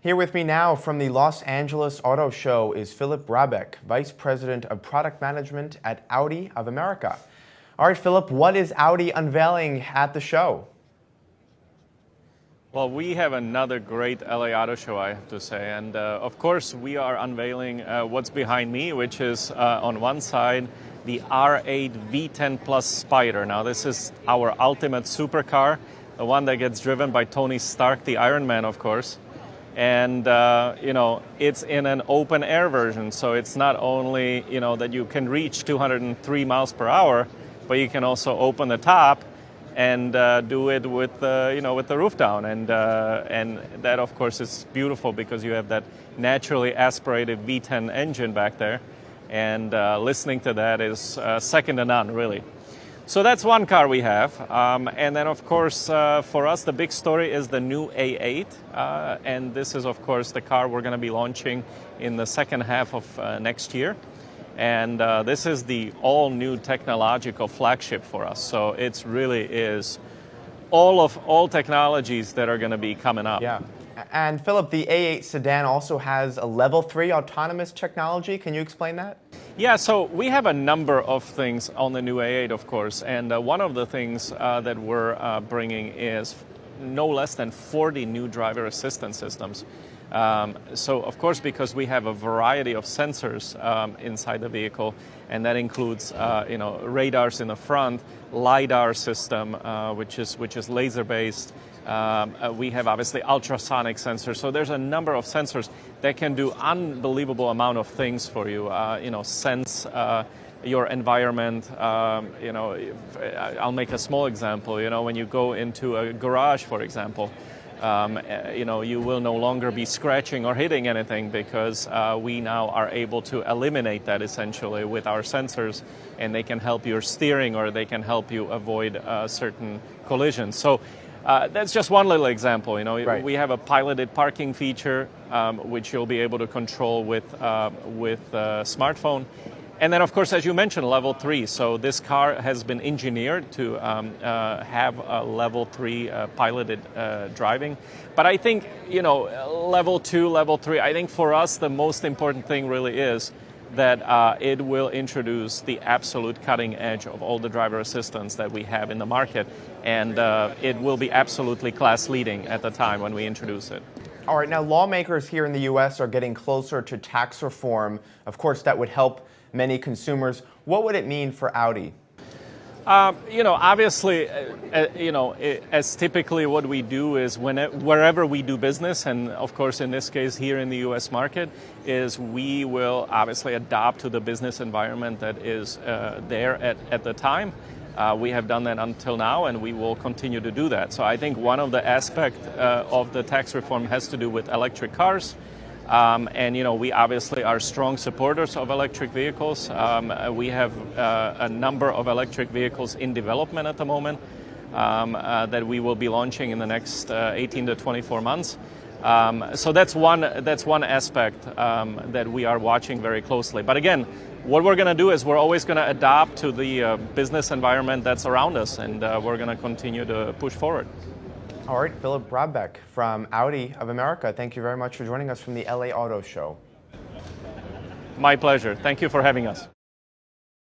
Here with me now from the Los Angeles Auto Show is Philip Brabeck, Vice President of Product Management at Audi of America. All right, Philip, what is Audi unveiling at the show? Well, we have another great LA Auto Show, I have to say. And of course, we are unveiling what's behind me, which is on one side, the R8 V10 Plus Spider. Now, this is our ultimate supercar, the one that gets driven by Tony Stark, the Iron Man, of course. And, it's in an open air version. So it's not only, that you can reach 203 miles per hour, but you can also open the top and do it with the roof down, and that of course is beautiful because you have that naturally aspirated V10 engine back there, and listening to that is second to none, really. So that's one car we have, and then of course for us the big story is the new A8, and this is of course the car we're going to be launching in the second half of next year. And this is the all-new technological flagship for us. So it really is all technologies that are going to be coming up. Yeah. And Philip, the A8 sedan also has a level 3 autonomous technology. Can you explain that? Yeah, so we have a number of things on the new A8, of course. And one of the things that we're bringing is no less than 40 new driver assistance systems. So, of course, because we have a variety of sensors inside the vehicle, and that includes, radars in the front, LiDAR system, which is laser-based. We have obviously ultrasonic sensors. So there's a number of sensors that can do unbelievable amount of things for you. Sense your environment. I'll make a small example. When you go into a garage, for example. You will no longer be scratching or hitting anything because we now are able to eliminate that essentially with our sensors, and they can help your steering or they can help you avoid certain collisions. So that's just one little example. Right. We have a piloted parking feature which you'll be able to control with smartphone. And then, of course, as you mentioned, level 3. So this car has been engineered to have a level 3 piloted driving. But I think, level 2, level 3, I think for us the most important thing really is that it will introduce the absolute cutting edge of all the driver assistance that we have in the market. And it will be absolutely class leading at the time when we introduce it. All right, now lawmakers here in the U.S. are getting closer to tax reform. Of course, that would help many consumers. What would it mean for Audi? Obviously, as typically what we do is wherever we do business, and of course in this case here in the U.S. market, is we will obviously adapt to the business environment that is there at the time. We have done that until now, and we will continue to do that. So I think one of the aspects of the tax reform has to do with electric cars. We obviously are strong supporters of electric vehicles. We have a number of electric vehicles in development at the moment that we will be launching in the next 18 to 24 months. So that's one aspect that we are watching very closely. But again, what we're going to do is we're always going to adapt to the business environment that's around us, and we're going to continue to push forward. All right, Philip Brabeck from Audi of America, thank you very much for joining us from the LA Auto Show. My pleasure. Thank you for having us.